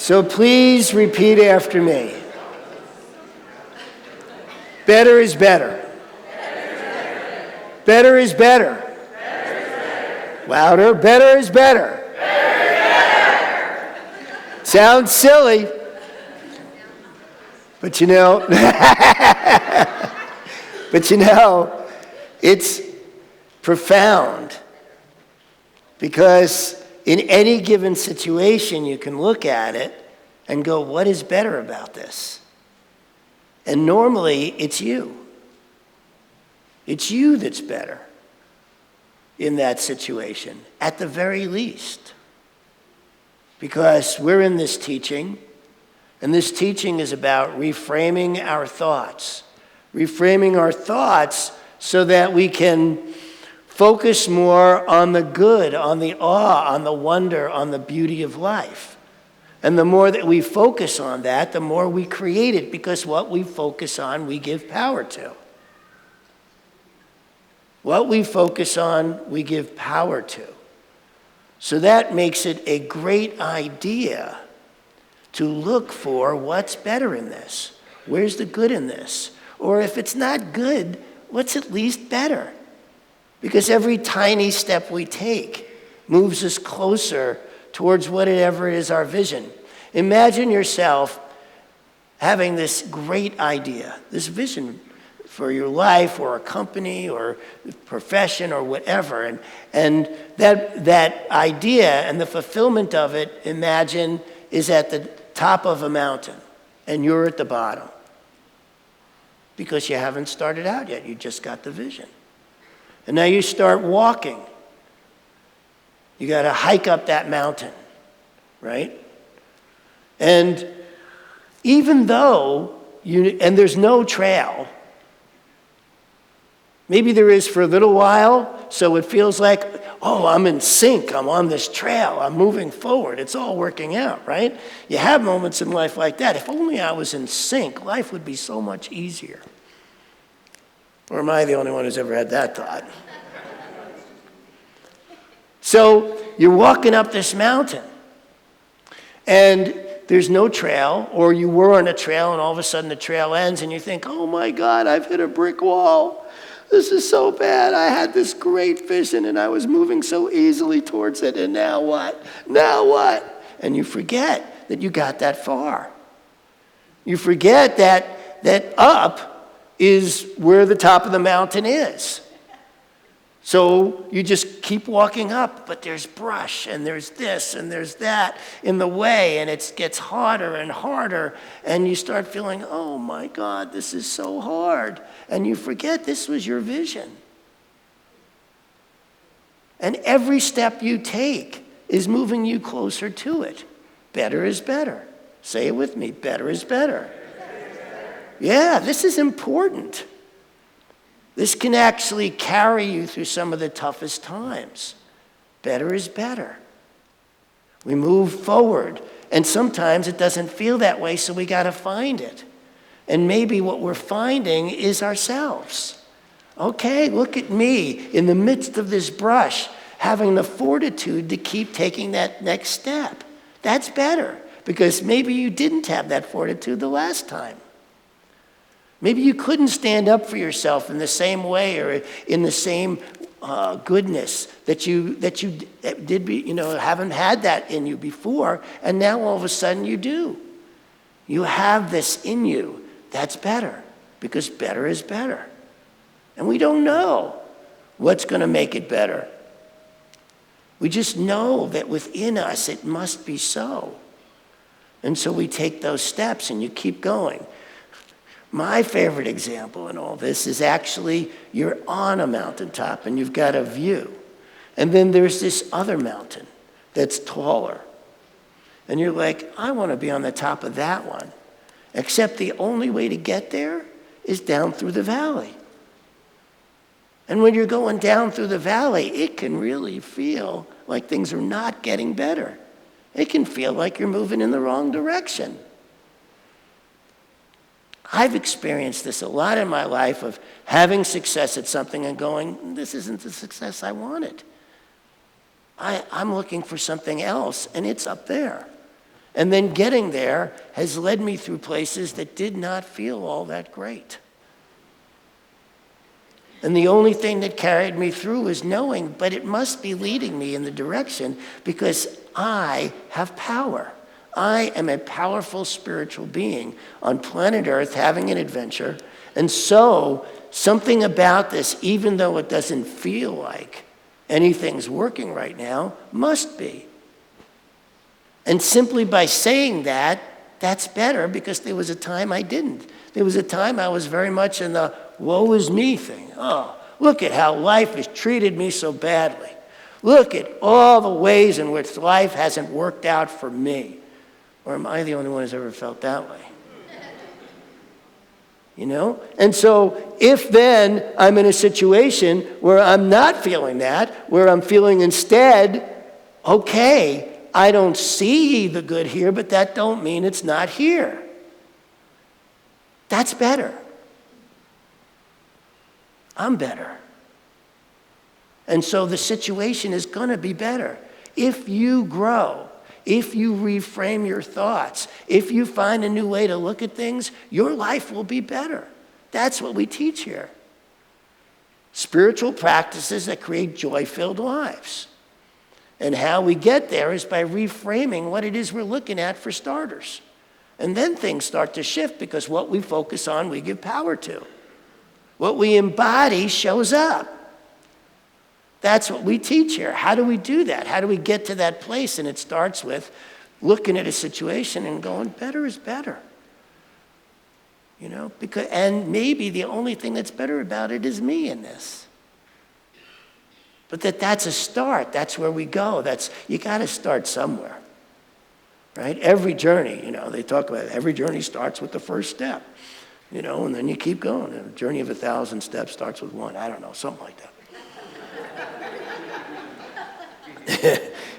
So please repeat after me. Better is better. Better is better. Louder. Better is better. Sounds silly, but it's profound, because in any given situation you can look at it and go, what is better about this? And normally it's you. It's you that's better in that situation, at the very least. Because we're in this teaching, and this teaching is about reframing our thoughts. Reframing our thoughts so that we can focus more on the good, on the awe, on the wonder, on the beauty of life. And the more that we focus on that, the more we create it, because what we focus on, we give power to. What we focus on, we give power to. So that makes it a great idea to look for what's better in this. Where's the good in this? Or if it's not good, what's at least better? Because every tiny step we take moves us closer towards whatever is our vision. Imagine yourself having this great idea, this vision for your life or a company or profession or whatever. And that idea and the fulfillment of it, imagine, is at the top of a mountain and you're at the bottom. Because you haven't started out yet, you just got the vision. And now you start walking. You got to hike up that mountain, right? And even though and there's no trail, maybe there is for a little while, so it feels like, oh, I'm in sync, I'm on this trail, I'm moving forward, it's all working out, right? You have moments in life like that. If only I was in sync, life would be so much easier. Or am I the only one who's ever had that thought? So you're walking up this mountain, and there's no trail, or you were on a trail, and all of a sudden the trail ends, and you think, oh my God, I've hit a brick wall. This is so bad. I had this great vision, and I was moving so easily towards it, and now what? Now what? And you forget that you got that far. You forget that up is where the top of the mountain is. So you just keep walking up, but there's brush, and there's this, and there's that in the way, and it gets harder and harder, and you start feeling, oh my God, this is so hard. And you forget this was your vision. And every step you take is moving you closer to it. Better is better. Say it with me, better is better. Yeah, this is important. This can actually carry you through some of the toughest times. Better is better. We move forward, and sometimes it doesn't feel that way, so we got to find it. And maybe what we're finding is ourselves. Okay, look at me in the midst of this brush, having the fortitude to keep taking that next step. That's better, because maybe you didn't have that fortitude the last time. Maybe you couldn't stand up for yourself in the same way or in the same goodness that you haven't had that in you before, and now all of a sudden you do. You have this in you. That's better, because better is better. And we don't know what's going to make it better. We just know that within us it must be so. And so we take those steps and you keep going. My favorite example in all this is actually you're on a mountaintop and you've got a view. And then there's this other mountain that's taller. And you're like, I want to be on the top of that one. Except the only way to get there is down through the valley. And when you're going down through the valley, it can really feel like things are not getting better. It can feel like you're moving in the wrong direction. I've experienced this a lot in my life of having success at something and going, this isn't the success I wanted. I'm looking for something else, and it's up there. And then getting there has led me through places that did not feel all that great. And the only thing that carried me through was knowing, but it must be leading me in the direction because I have power. I am a powerful spiritual being on planet Earth having an adventure. And so something about this, even though it doesn't feel like anything's working right now, must be. And simply by saying that, that's better because there was a time I didn't. There was a time I was very much in the woe is me thing. Oh, look at how life has treated me so badly. Look at all the ways in which life hasn't worked out for me. Or am I the only one who's ever felt that way? You know? And so if then I'm in a situation where I'm not feeling that, where I'm feeling instead, okay, I don't see the good here, but that don't mean it's not here. That's better. I'm better. And so the situation is going to be better. If you grow, if you reframe your thoughts, if you find a new way to look at things, your life will be better. That's what we teach here. Spiritual practices that create joy-filled lives. And how we get there is by reframing what it is we're looking at for starters. And then things start to shift because what we focus on, we give power to. What we embody shows up. That's what we teach here. How do we do that? How do we get to that place? And it starts with looking at a situation and going, better is better. You know, and maybe the only thing that's better about it is me in this. But that's a start. That's where we go. You got to start somewhere, right? Every journey, you know, they talk about it. Every journey starts with the first step, you know, and then you keep going. A journey of 1,000 steps starts with one. I don't know, something like that.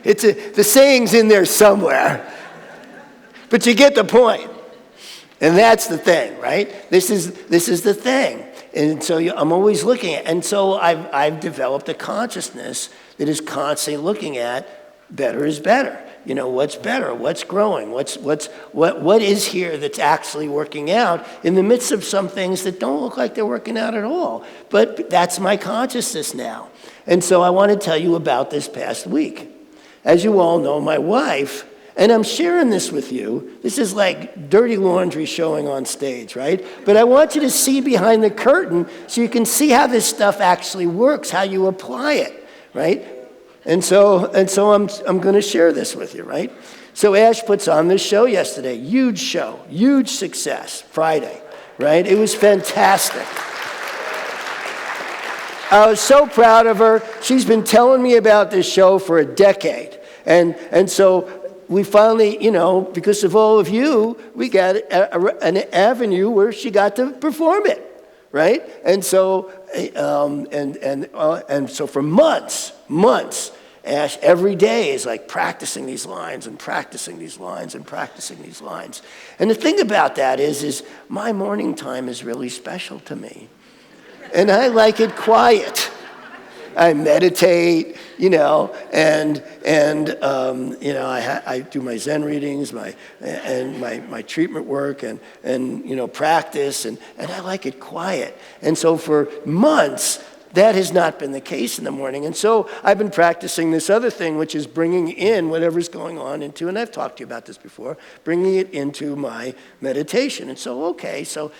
The saying's in there somewhere, but you get the point. And that's the thing, right? This is the thing. And so I'm always looking at, and so I've developed a consciousness that is constantly looking at better is better. You know, what's better? What's growing? What is here that's actually working out in the midst of some things that don't look like they're working out at all? But that's my consciousness now. And so I want to tell you about this past week. As you all know, my wife, and I'm sharing this with you. This is like dirty laundry showing on stage, right? But I want you to see behind the curtain so you can see how this stuff actually works, how you apply it, right? And so I'm going to share this with you, right? So Ash puts on this show yesterday. Huge show, huge success, Friday, right? It was fantastic. I was so proud of her. She's been telling me about this show for a decade. And so we finally, you know, because of all of you, we got an avenue where she got to perform it, right? And so, so for months, Ash every day is like practicing these lines and practicing these lines and practicing these lines. And the thing about that is my morning time is really special to me, and I like it quiet. I meditate, you know, and you know, I do my Zen readings, my treatment work, and you know, practice, and I like it quiet. And so for months, that has not been the case in the morning. And so I've been practicing this other thing, which is bringing in whatever's going on into, and I've talked to you about this before, bringing it into my meditation. And so, okay, so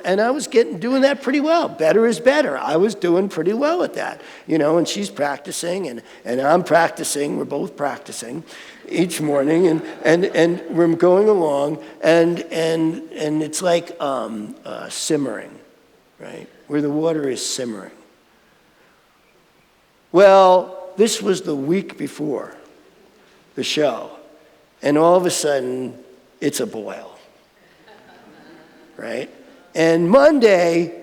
and I was doing that pretty well. Better is better. I was doing pretty well at that, you know, and she's practicing, and I'm practicing. We're both practicing each morning, and we're going along, and it's like simmering, right? Where the water is simmering. Well, this was the week before the show, and all of a sudden, it's a boil, right? And Monday,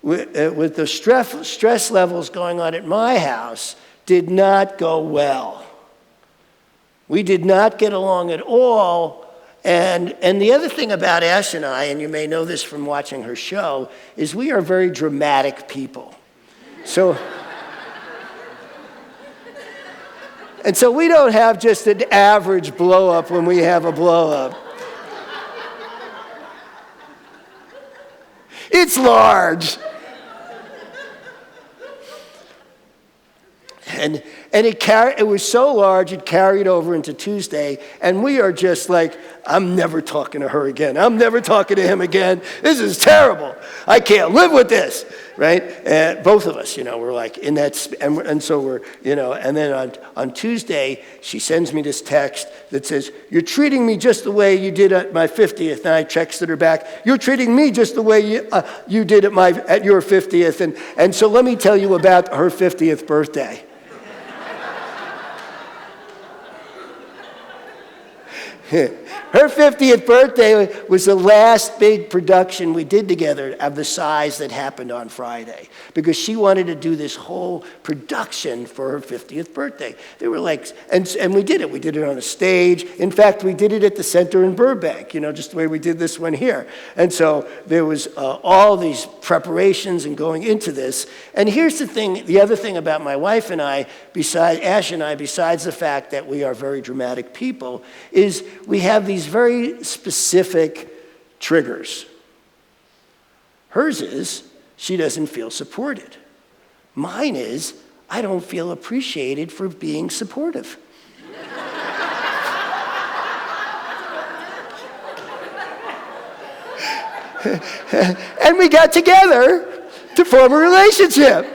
with the stress levels going on at my house, did not go well. We did not get along at all. And the other thing about Ash and I, and you may know this from watching her show, is we are very dramatic people. So... And so we don't have just an average blow up when we have a blow up. It's large. And it was so large, it carried over into Tuesday, and we are just like, I'm never talking to her again. I'm never talking to him again. This is terrible. I can't live with this, right? And both of us, we're like in that, and so we're, and then on Tuesday, she sends me this text that says, you're treating me just the way you did at my 50th. And I texted her back, you're treating me just the way you did at your 50th. And so let me tell you about her 50th birthday. Her 50th birthday was the last big production we did together of the size that happened on Friday, because she wanted to do this whole production for her 50th birthday. They were like, and we did it. We did it on a stage. In fact, we did it at the center in Burbank, just the way we did this one here. And so there was all these preparations and going into this. And here's the thing, the other thing about my wife and I, Ash and I, besides the fact that we are very dramatic people, is we have these very specific triggers. Hers is, she doesn't feel supported. Mine is, I don't feel appreciated for being supportive. And we got together to form a relationship.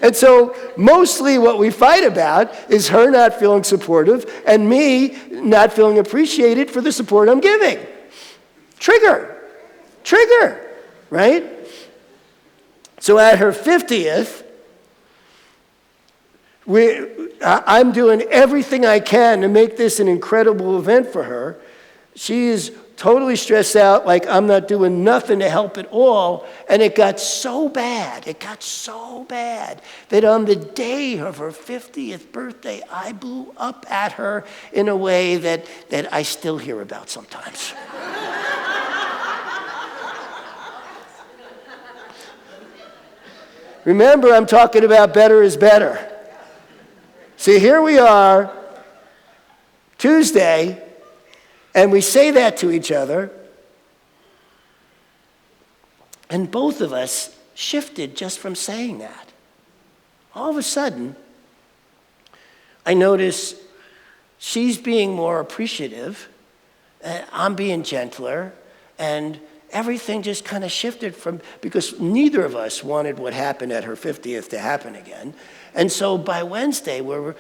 And so mostly what we fight about is her not feeling supportive and me not feeling appreciated for the support I'm giving. Trigger, right? So at her 50th, I'm doing everything I can to make this an incredible event for her. She is totally stressed out, like I'm not doing nothing to help at all. And it got so bad, that on the day of her 50th birthday, I blew up at her in a way that I still hear about sometimes. Remember, I'm talking about better is better. See, here we are, Tuesday, and we say that to each other, and both of us shifted just from saying that. All of a sudden, I notice she's being more appreciative, and I'm being gentler, and everything just kind of shifted because neither of us wanted what happened at her 50th to happen again. And so by Wednesday, we're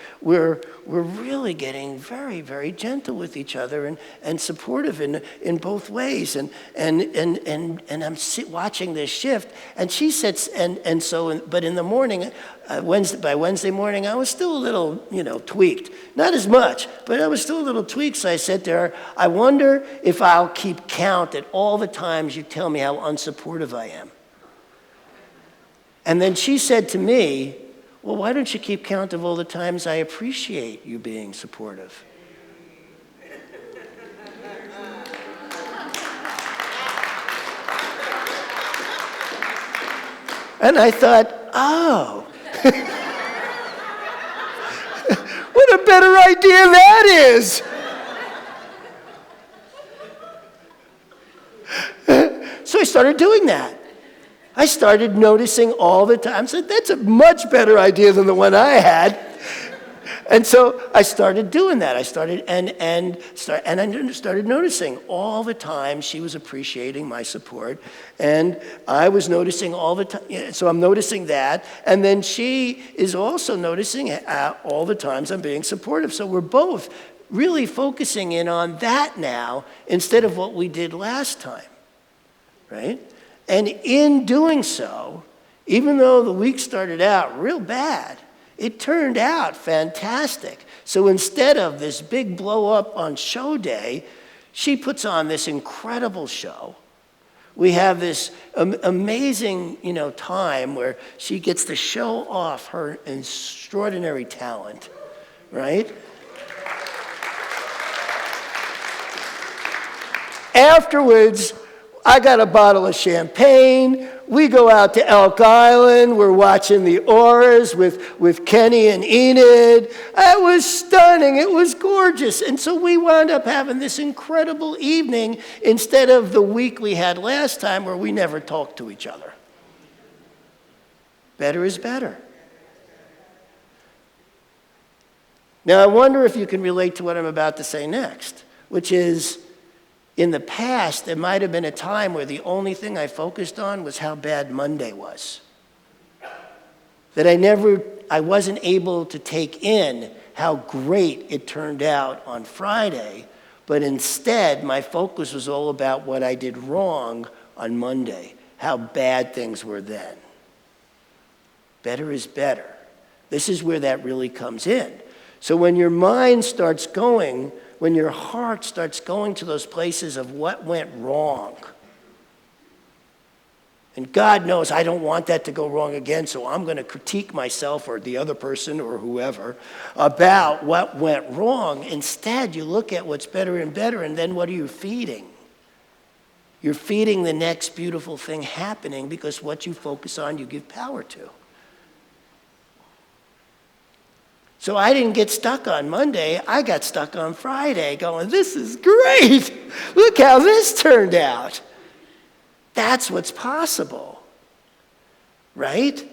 really getting very, very gentle with each other and supportive in both ways. And I'm watching this shift. And she sits but in the morning, by Wednesday morning, I was still a little, tweaked. Not as much, but I was still a little tweaked. So I said to her, I wonder if I'll keep count at all the times you tell me how unsupportive I am. And then she said to me, well, why don't you keep count of all the times I appreciate you being supportive? And I thought, oh, what a better idea that is. So I started doing that. I started noticing all the time. I said, that's a much better idea than the one I had. And so I started doing that. I started noticing all the time she was appreciating my support, and I was noticing all the time. So I'm noticing that, and then she is also noticing all the times I'm being supportive. So we're both really focusing in on that now instead of what we did last time, right? And in doing so, even though the week started out real bad, it turned out fantastic. So instead of this big blow up on show day, she puts on this incredible show. We have this amazing, time where she gets to show off her extraordinary talent, right? Afterwards, I got a bottle of champagne. We go out to Elk Island. We're watching the auras with Kenny and Enid. It was stunning. It was gorgeous. And so we wound up having this incredible evening instead of the week we had last time where we never talked to each other. Better is better. Now, I wonder if you can relate to what I'm about to say next, which is, in the past, there might have been a time where the only thing I focused on was how bad Monday was. That I wasn't able to take in how great it turned out on Friday, but instead my focus was all about what I did wrong on Monday, how bad things were then. Better is better. This is where that really comes in. So when your mind starts going, when your heart starts going to those places of what went wrong, and God knows I don't want that to go wrong again, so I'm going to critique myself or the other person or whoever about what went wrong. Instead, you look at what's better and better, and then what are you feeding? You're feeding the next beautiful thing happening, because what you focus on, you give power to. So I didn't get stuck on Monday. I got stuck on Friday going, this is great. Look how this turned out. That's what's possible, right?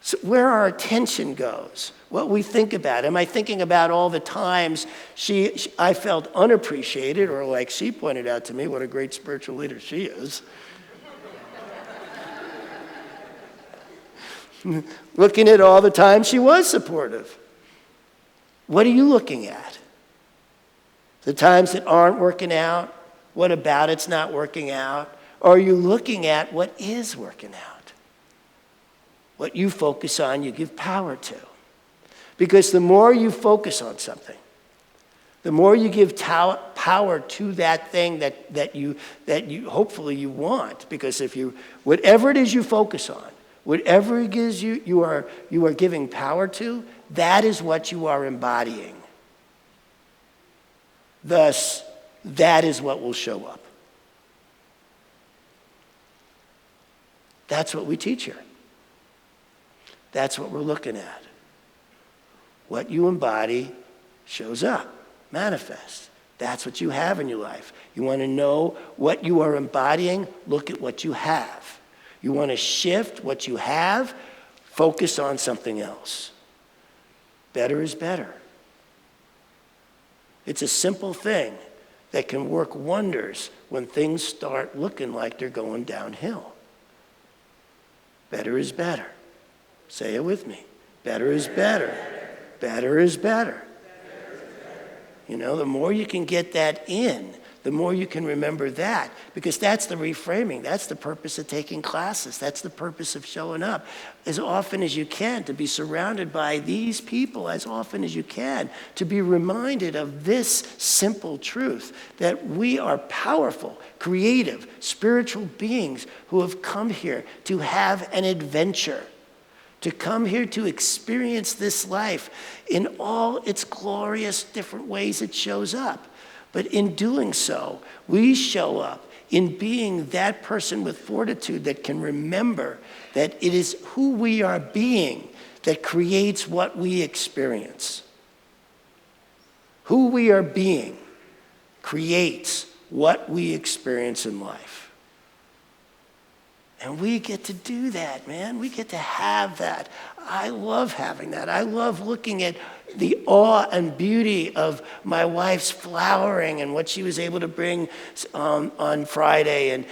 So where our attention goes, what we think about. Am I thinking about all the times I felt unappreciated, or like she pointed out to me, what a great spiritual leader she is. Looking at all the times she was supportive. What are you looking at? The times that aren't working out? What about it's not working out? Or are you looking at what is working out? What you focus on, you give power to. Because the more you focus on something, the more you give power to that thing that you hopefully you want. Because whatever it is you focus on, whatever it is you are giving power to, that is what you are embodying. Thus, that is what will show up. That's what we teach here. That's what we're looking at. What you embody shows up, manifests. That's what you have in your life. You want to know what you are embodying? Look at what you have. You want to shift what you have? Focus on something else. Better is better. It's a simple thing that can work wonders when things start looking like they're going downhill. Better is better. Say it with me. Better is better. Better is better. You know, the more you can get that in, the more you can remember that, because that's the reframing. That's the purpose of taking classes. That's the purpose of showing up as often as you can, to be surrounded by these people as often as you can, to be reminded of this simple truth, that we are powerful, creative, spiritual beings who have come here to have an adventure, to come here to experience this life in all its glorious different ways it shows up. But in doing so, we show up in being that person with fortitude that can remember that it is who we are being that creates what we experience. Who we are being creates what we experience in life. And we get to do that, man. We get to have that. I love having that. I love looking at the awe and beauty of my wife's flowering and what she was able to bring on Friday, and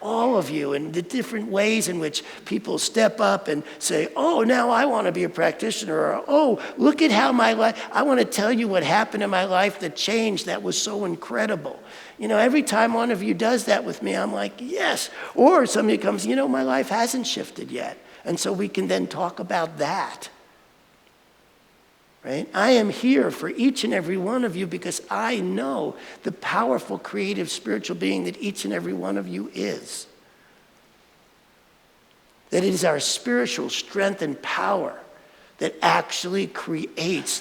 all of you, and the different ways in which people step up and say, oh, now I want to be a practitioner, or oh, look at how my life, I want to tell you what happened in my life that changed, that was so incredible. You know, every time one of you does that with me, I'm like, yes. Or somebody comes, you know, my life hasn't shifted yet. And so we can then talk about that. Right? I am here for each and every one of you because I know the powerful, creative, spiritual being that each and every one of you is. That it is our spiritual strength and power that actually creates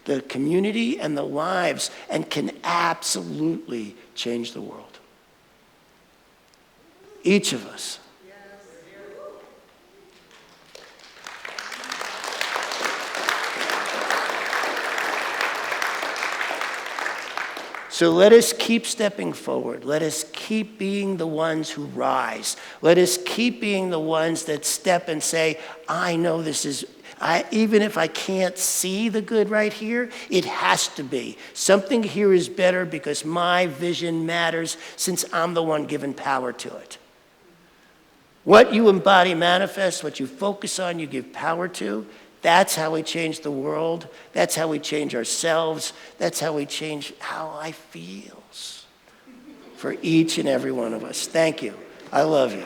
the community and the lives and can absolutely change the world. Each of us. So let us keep stepping forward. Let us keep being the ones who rise. Let us keep being the ones that step and say, I know this is, even if I can't see the good right here, it has to be. Something here is better because my vision matters since I'm the one given power to it. What you embody manifests, what you focus on, you give power to. That's how we change the world. That's how we change ourselves. That's how we change how I feel for each and every one of us. Thank you. I love you.